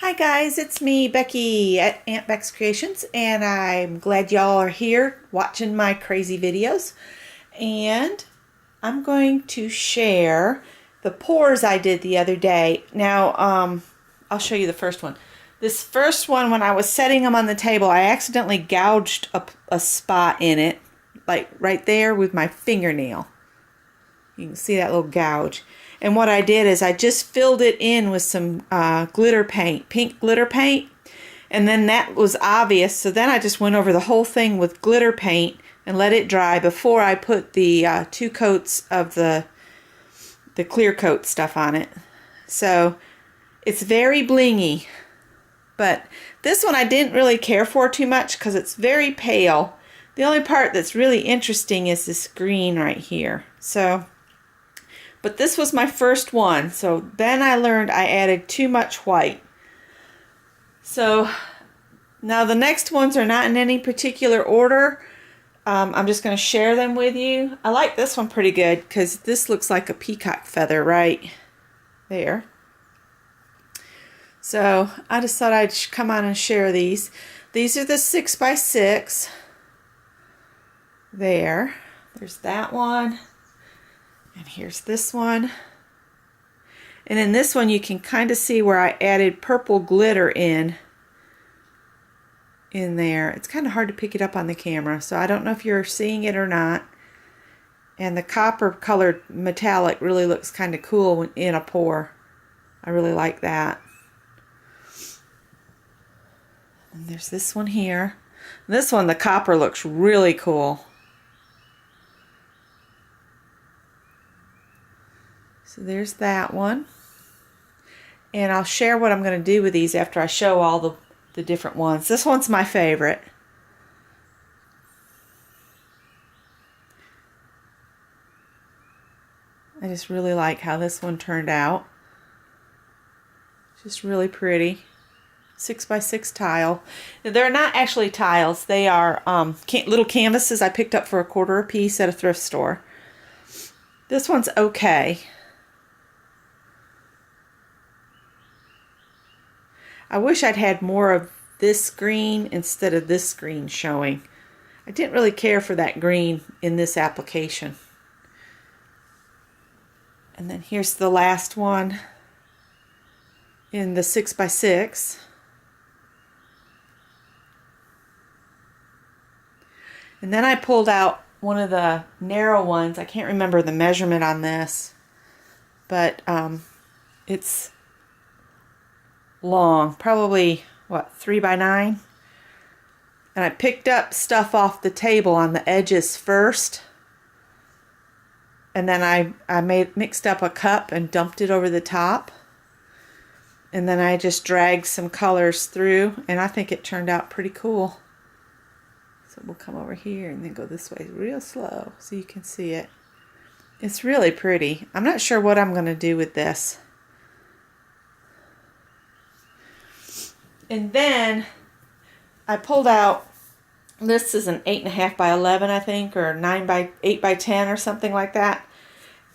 Hi guys, it's me, Becky at Aunt Beck's Creations, and I'm glad y'all are here watching my crazy videos. And I'm going to share the pours I did the other day. Now, I'll show you the first one. This first one, when I was setting them on the table, I accidentally gouged a spot in it, like right there with my fingernail. You can see that little gouge. And what I did is I just filled it in with some glitter paint, pink glitter paint. And then that was obvious. So then I just went over the whole thing with glitter paint and let it dry before I put the 2 coats of the clear coat stuff on it. So it's very blingy. But this one I didn't really care for too much because it's very pale. The only part that's really interesting is this green right here. But this was my first one, so then I learned I added too much white. So now the next ones are not in any particular order. I'm just going to share them with you. I like this one pretty good because this looks like a peacock feather right there. So I just thought I'd come on and share these. These are the 6x6. There's that one. And here's this one. And in this one you can kind of see where I added purple glitter in there. It's kind of hard to pick it up on the camera, so I don't know if you're seeing it or not. And the copper colored metallic really looks kind of cool in a pour. I really like that. And there's this one here. This one, the copper looks really cool. So there's that one. And I'll share what I'm going to do with these after I show all the different ones. This one's my favorite. I just really like how this one turned out. Just really pretty. 6x6 tile. They're not actually tiles. They are little canvases I picked up for $1 a piece at a thrift store. This one's okay. I wish I'd had more of this green instead of this green showing. I didn't really care for that green in this application. And then here's the last one in the 6x6. And then I pulled out one of the narrow ones. I can't remember the measurement on this, but it's long, probably what, 3x9. And I picked up stuff off the table on the edges first, and then I mixed up a cup and dumped it over the top, and then I just dragged some colors through, and I think it turned out pretty cool. So we'll come over here and then go this way real slow so you can see it. It's really pretty. I'm not sure what I'm going to do with this. And then I pulled out, this is an 8.5 by 11 I think, or 8 by 10 or something like that.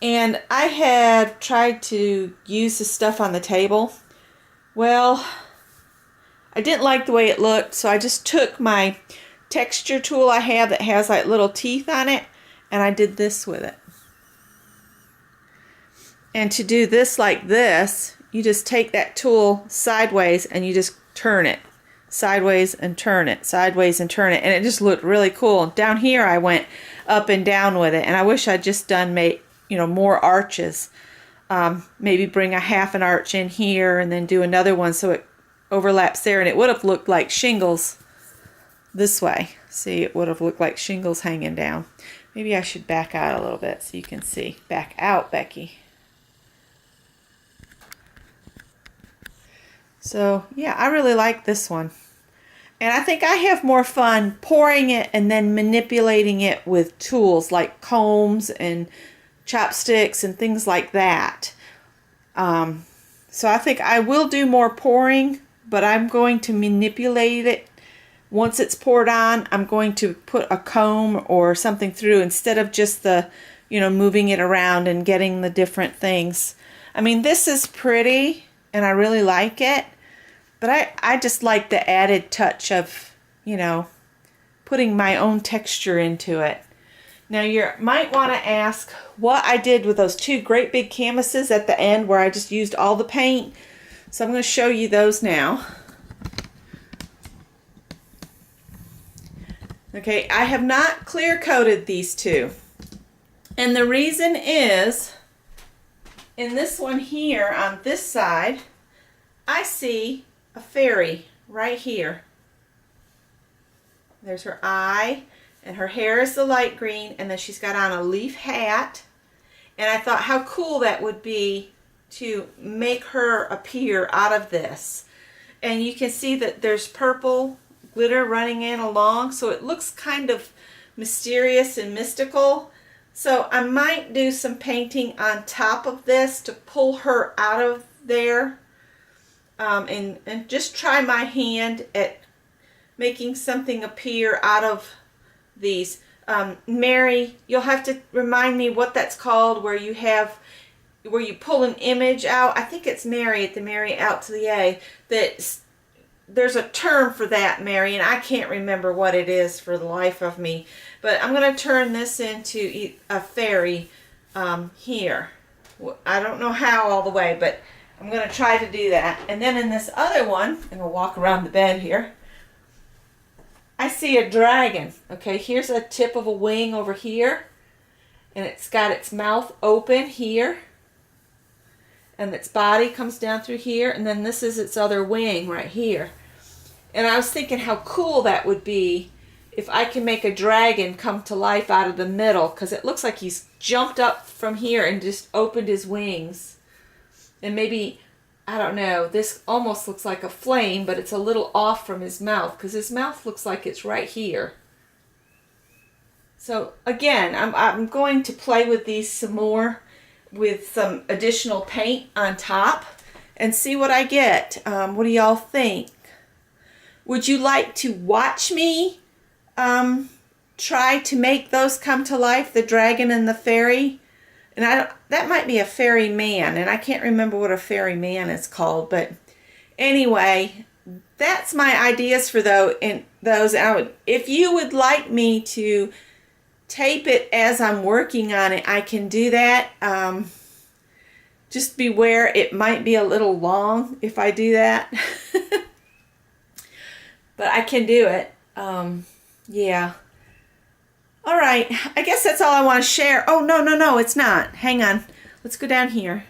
And I had tried to use the stuff on the table. Well, I didn't like the way it looked, so I just took my texture tool I have that has like little teeth on it, and I did this with it. And to do this like this, you just take that tool sideways and you just turn it sideways and turn it sideways and turn it, and it just looked really cool. Down here I went up and down with it, and I wish I'd just done more arches. Maybe bring a half an arch in here and then do another one so it overlaps there, and it would have looked like shingles this way. See, it would have looked like shingles hanging down. Maybe I should back out a little bit so you can see. Back out, Becky. So yeah, I really like this one. And I think I have more fun pouring it and then manipulating it with tools like combs and chopsticks and things like that. So I think I will do more pouring, but I'm going to manipulate it. Once it's poured on, I'm going to put a comb or something through instead of just the, moving it around and getting the different things. I mean, this is pretty and I really like it, But I just like the added touch of, you know, putting my own texture into it. Now you might want to ask what I did with those two great big canvases at the end where I just used all the paint. So I'm going to show you those now. Okay, I have not clear coated these two. And the reason is, in this one here on this side, I see a fairy right here. There's her eye, and her hair is the light green, and then she's got on a leaf hat. And I thought how cool that would be to make her appear out of this. And you can see that there's purple glitter running in along, so it looks kind of mysterious and mystical. So I might do some painting on top of this to pull her out of there, and just try my hand at making something appear out of these. Mary, you'll have to remind me what that's called, where you pull an image out. I think it's Mary at the Mary out to the A. There's a term for that, Mary, and I can't remember what it is for the life of me. But I'm going to turn this into a fairy here. I don't know how all the way, but I'm going to try to do that. And then in this other one, and we'll walk around the bed here, I see a dragon. Okay, here's a tip of a wing over here, and it's got its mouth open here, and its body comes down through here, and then this is its other wing right here. And I was thinking how cool that would be if I can make a dragon come to life out of the middle, because it looks like he's jumped up from here and just opened his wings. And maybe, I don't know, this almost looks like a flame, but it's a little off from his mouth, because his mouth looks like it's right here. So again, I'm going to play with these some more with some additional paint on top and see what I get. What do y'all think? Would you like to watch me try to make those come to life, the dragon and the fairy? And that might be a fairy man, and I can't remember what a fairy man is called. But anyway, that's my ideas for those. If you would like me to tape it as I'm working on it, I can do that. Just beware, it might be a little long if I do that. But I can do it. Yeah. All right, I guess that's all I want to share. Oh, no, it's not. Hang on. Let's go down here.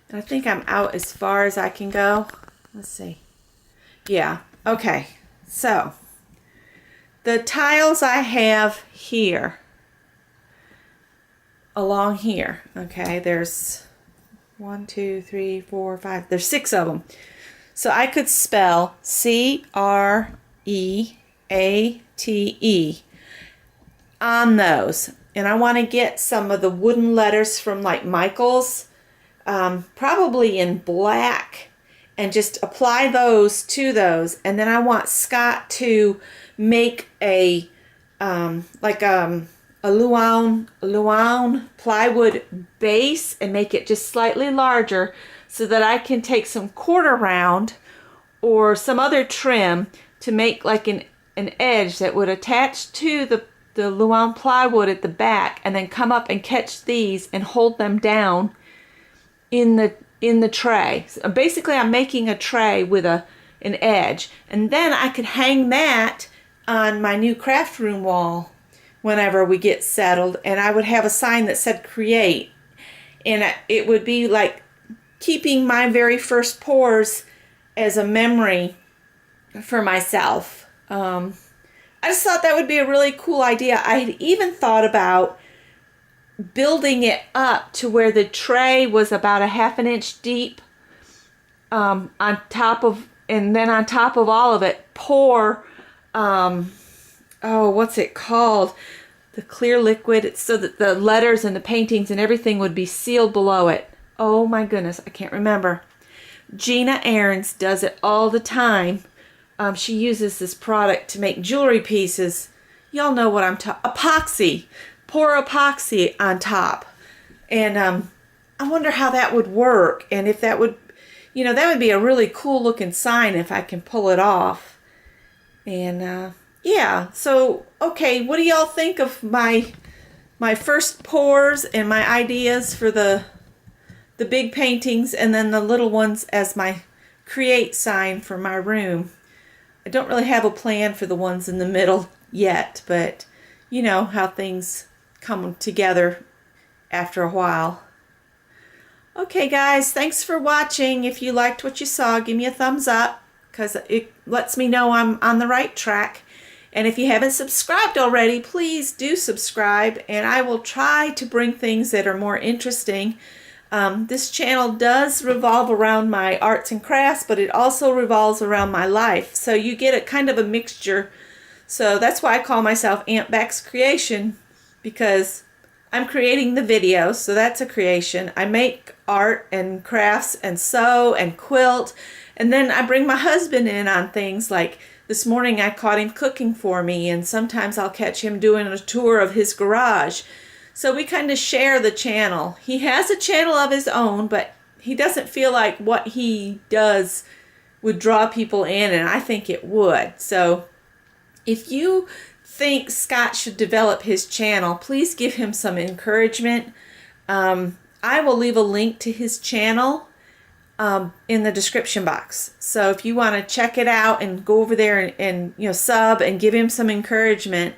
And I think I'm out as far as I can go. Let's see. Yeah, okay. So, the tiles I have here, along here, okay, there's 1, 2, 3, 4, 5, there's 6 of them. So I could spell C-R-E-A-T-E on those. And I want to get some of the wooden letters from like Michael's, probably in black, and just apply those to those. And then I want Scott to make a luau plywood base and make it just slightly larger, so that I can take some quarter round or some other trim to make like an edge that would attach to the luau plywood at the back, and then come up and catch these and hold them down in the tray. So basically, I'm making a tray with an edge, and then I could hang that on my new craft room wall whenever we get settled, and I would have a sign that said create, and it would be like keeping my very first pours as a memory for myself. I just thought that would be a really cool idea. I had even thought about building it up to where the tray was about a ½ an inch deep, on top of, and then on top of all of it, pour, what's it called? The clear liquid, so that the letters and the paintings and everything would be sealed below it. Oh my goodness, I can't remember. Gina Ahrens does it all the time. She uses this product to make jewelry pieces. Y'all know what I'm talking. Epoxy. Pour epoxy on top. And I wonder how that would work, and if that would, you know, that would be a really cool looking sign if I can pull it off. And yeah, so okay, what do y'all think of my first pours and my ideas for the big paintings, and then the little ones as my create sign for my room? I don't really have a plan for the ones in the middle yet, but you know how things come together after a while. Okay guys, thanks for watching. If you liked what you saw, give me a thumbs up, because it lets me know I'm on the right track. And if you haven't subscribed already, please do subscribe, and I will try to bring things that are more interesting. This channel does revolve around my arts and crafts, but it also revolves around my life. So you get a kind of a mixture. So that's why I call myself Aunt Beck's Creation, because I'm creating the videos, so that's a creation. I make art and crafts and sew and quilt, and then I bring my husband in on things. Like this morning I caught him cooking for me, and sometimes I'll catch him doing a tour of his garage. So we kind of share the channel. He has a channel of his own, but he doesn't feel like what he does would draw people in, and I think it would. So if you think Scott should develop his channel, please give him some encouragement. I will leave a link to his channel in the description box. So if you want to check it out and go over there and you know, sub and give him some encouragement.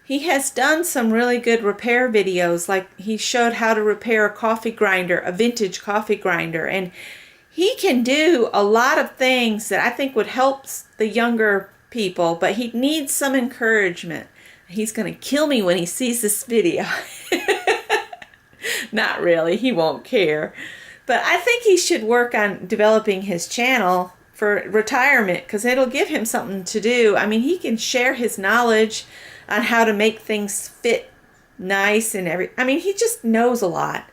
He has done some really good repair videos. Like he showed how to repair a coffee grinder, a vintage coffee grinder, and he can do a lot of things that I think would help the younger people, but he needs some encouragement. He's going to kill me when he sees this video. Not really, he won't care. But I think he should work on developing his channel for retirement, because it'll give him something to do. I mean, he can share his knowledge on how to make things fit nice and I mean, he just knows a lot.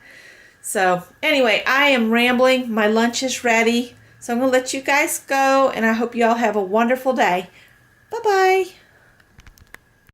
So anyway, I am rambling. My lunch is ready. So I'm going to let you guys go, and I hope you all have a wonderful day. Bye-bye.